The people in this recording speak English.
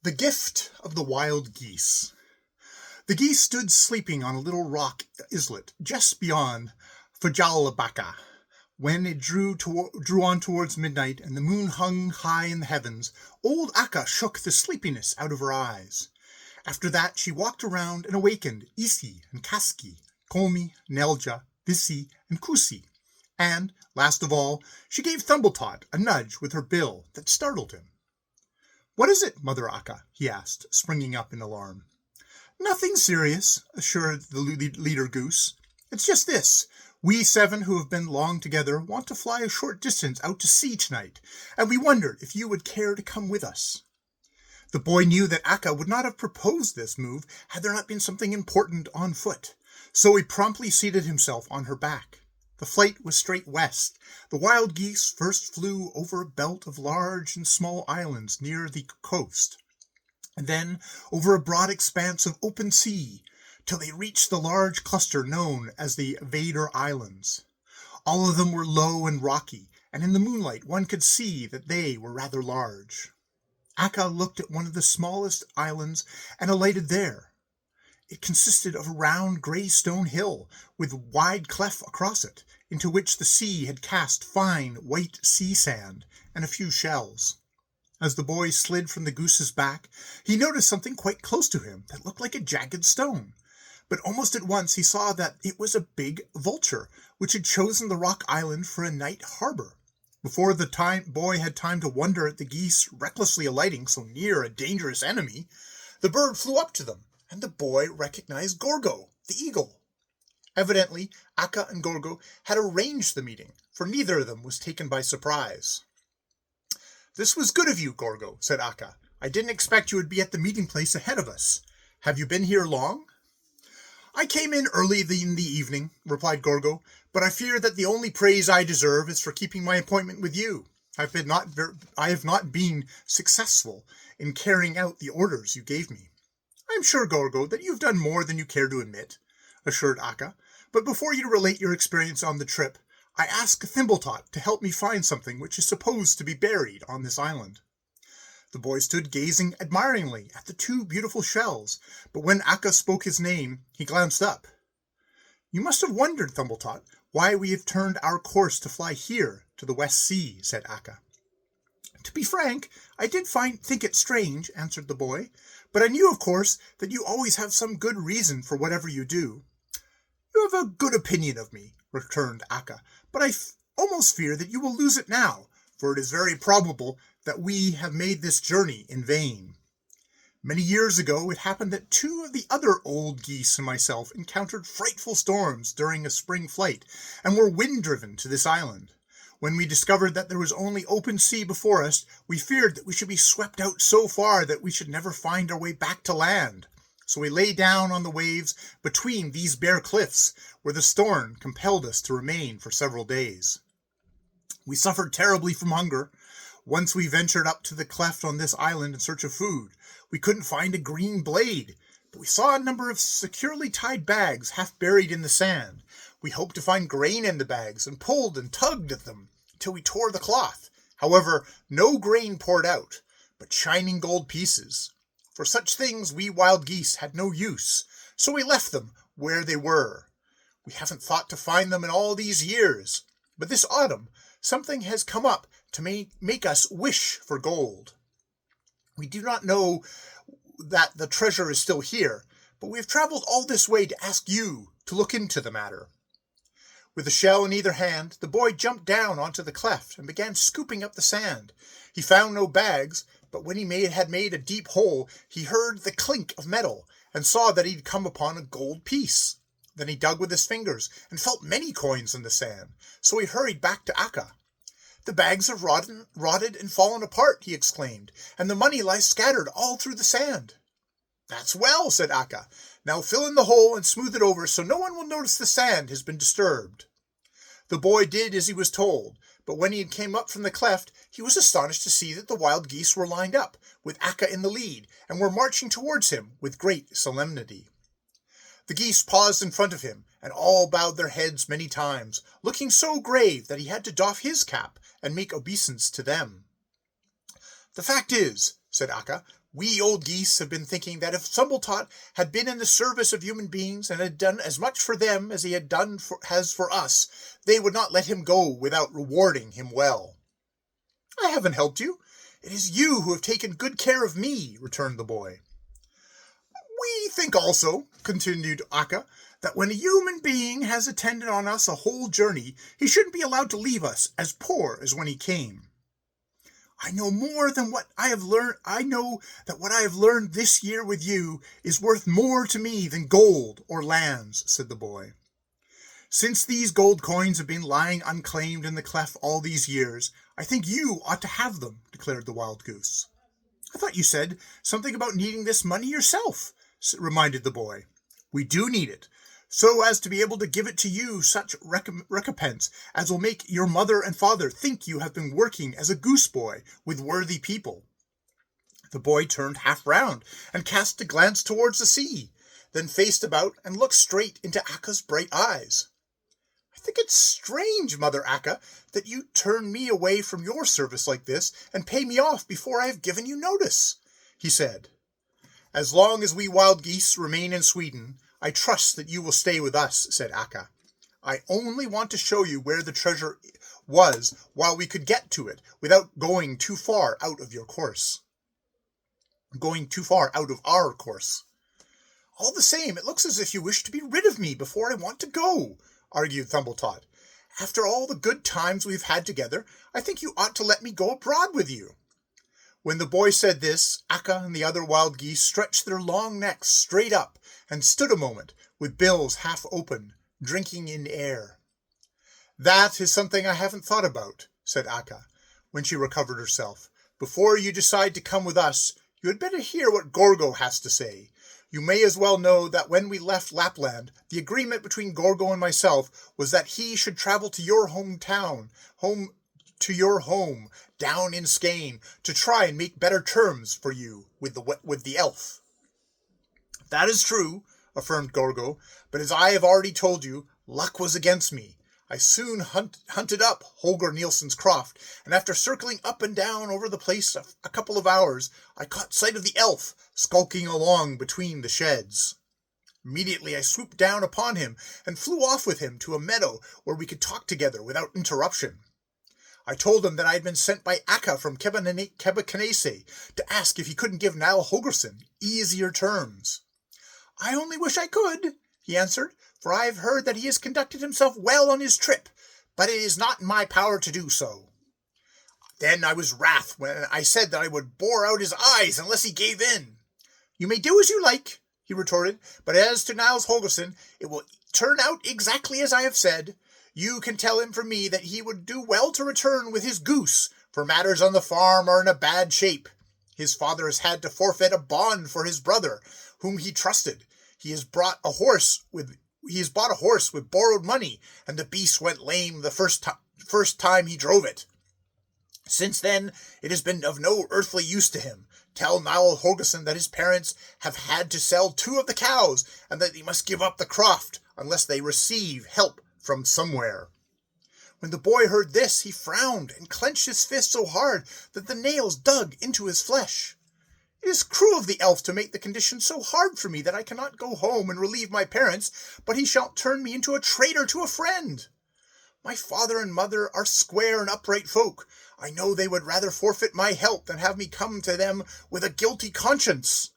The Gift of the Wild Geese. The geese stood sleeping on a little rock islet just beyond Wld When it drew on towards midnight and the moon hung high in the heavens, old Akka shook the sleepiness out of her eyes. After that she walked around and awakened Isi and Kaski, Kolmi, Nelja, Visi, and Kusi. And, last of all, she gave Thumbletot a nudge with her bill that startled him. "What is it, Mother Akka?" he asked, springing up in alarm. "Nothing serious," assured the leader goose. "It's just this. We 7 who have been long together want to fly a short distance out to sea tonight, and we wondered if you would care to come with us." The boy knew that Akka would not have proposed this move had there not been something important on foot, so he promptly seated himself on her back. The flight was straight west. The wild geese first flew over a belt of large and small islands near the coast, and then over a broad expanse of open sea, till they reached the large cluster known as the Wndrfl Islands. All of them were low and rocky, and in the moonlight one could see that they were rather large. Akka looked at one of the smallest islands and alighted there. It consisted of a round grey stone hill with a wide cleft across it, into which the sea had cast fine white sea sand and a few shells. As the boy slid from the goose's back, he noticed something quite close to him that looked like a jagged stone. But almost at once he saw that it was a big vulture, which had chosen the rock island for a night harbor. Before the boy had time to wonder at the geese recklessly alighting so near a dangerous enemy, the bird flew up to them, and the boy recognized Gorgo, the eagle. Evidently, Akka and Gorgo had arranged the meeting, for neither of them was taken by surprise. "This was good of you, Gorgo," said Akka. "I didn't expect you would be at the meeting place ahead of us. Have you been here long?" "I came in early in the evening," replied Gorgo, "but I fear that the only praise I deserve is for keeping my appointment with you. I have not been successful in carrying out the orders you gave me." "I am sure, Gorgo, that you have done more than you care to admit," assured Akka. "But before you relate your experience on the trip, I ask Thimbletot to help me find something which is supposed to be buried on this island." The boy stood gazing admiringly at the 2 beautiful shells, but when Akka spoke his name, he glanced up. "You must have wondered, Thumbletot, why we have turned our course to fly here to the West Sea," said Akka. "To be frank, I did think it strange," answered the boy, "but I knew, of course, that you always have some good reason for whatever you do." "You have a good opinion of me," returned Akka, "but I almost fear that you will lose it now, for it is very probable that we have made this journey in vain. Many years ago it happened that 2 of the other old geese and myself encountered frightful storms during a spring flight, and were wind-driven to this island. When we discovered that there was only open sea before us, we feared that we should be swept out so far that we should never find our way back to land. So we lay down on the waves between these bare cliffs, where the storm compelled us to remain for several days. We suffered terribly from hunger. Once we ventured up to the cleft on this island in search of food. We couldn't find a green blade, but we saw a number of securely tied bags half buried in the sand. We hoped to find grain in the bags, and pulled and tugged at them till we tore the cloth. However, no grain poured out, but shining gold pieces. For such things we wild geese had no use, so we left them where they were. We haven't thought to find them in all these years, but this autumn something has come up to make us wish for gold. We do not know that the treasure is still here, but we have traveled all this way to ask you to look into the matter." With a shell in either hand, the boy jumped down onto the cleft and began scooping up the sand. He found no bags, but when he had made a deep hole, he heard the clink of metal, and saw that he had come upon a gold piece. Then he dug with his fingers, and felt many coins in the sand, so he hurried back to Akka. "The bags have rotted and fallen apart," he exclaimed, "and the money lies scattered all through the sand." "That's well," said Akka. "Now fill in the hole and smooth it over so no one will notice the sand has been disturbed." The boy did as he was told, but when he came up from the cleft, he was astonished to see that the wild geese were lined up, with Akka in the lead, and were marching towards him with great solemnity. The geese paused in front of him, and all bowed their heads many times, looking so grave that he had to doff his cap and make obeisance to them. "The fact is," said Akka. "We old geese have been thinking that if Thumbletot had been in the service of human beings and had done as much for them as he has for us, they would not let him go without rewarding him well." "I haven't helped you. It is you who have taken good care of me," returned the boy. "We think also," continued Akka, "that when a human being has attended on us a whole journey, he shouldn't be allowed to leave us as poor as when he came." I know that what I have learned this year with you is worth more to me than gold or lands," said the boy. "Since these gold coins have been lying unclaimed in the cleft all these years, I think you ought to have them," declared the wild goose. "I thought you said something about needing this money yourself," reminded the boy. "We do need it, so as to be able to give it to you such recompense as will make your mother and father think you have been working as a goose boy with worthy people." The boy turned half round and cast a glance towards the sea, then faced about and looked straight into Akka's bright eyes. "I think it's strange, Mother Akka, that you turn me away from your service like this and pay me off before I have given you notice," he said. "As long as we wild geese remain in Sweden, I trust that you will stay with us," said Akka. "I only want to show you where the treasure was while we could get to it without going too far out of our course. "All the same, it looks as if you wish to be rid of me before I want to go," argued Thumbletot. "After all the good times we've had together, I think you ought to let me go abroad with you." When the boy said this, Akka and the other wild geese stretched their long necks straight up and stood a moment, with bills half open, drinking in air. "That is something I haven't thought about," said Akka, when she recovered herself. "Before you decide to come with us, you had better hear what Gorgo has to say. You may as well know that when we left Lapland, the agreement between Gorgo and myself was that he should travel to your home down in Skane to try and make better terms for you with the elf." "That is true," affirmed Gorgo, "but as I have already told you, luck was against me. I soon hunted up Holger Nielsen's croft, and after circling up and down over the place a couple of hours, I caught sight of the elf skulking along between the sheds. Immediately I swooped down upon him and flew off with him to a meadow where we could talk together without interruption. I told him that I had been sent by Akka from Kebnekaise to ask if he couldn't give Niall Holgerson easier terms. "I only wish I could," he answered, "for I have heard that he has conducted himself well on his trip, but it is not in my power to do so." Then I was wrath when I said that I would bore out his eyes unless he gave in. "You may do as you like," he retorted, "but as to Niles Holgerson, it will turn out exactly as I have said. You can tell him from me that he would do well to return with his goose, for matters on the farm are in a bad shape. His father has had to forfeit a bond for his brother, whom he trusted. He has bought a horse with borrowed money, and the beast went lame the first time he drove it. Since then, it has been of no earthly use to him. Tell Niall Holgerson that his parents have had to sell 2 of the cows, and that he must give up the croft unless they receive help from somewhere." When the boy heard this, he frowned and clenched his fist so hard that the nails dug into his flesh. "It is cruel of the elf to make the conditions so hard for me that I cannot go home and relieve my parents, but he shall turn me into a traitor to a friend. My father and mother are square and upright folk. I know they would rather forfeit my help than have me come to them with a guilty conscience.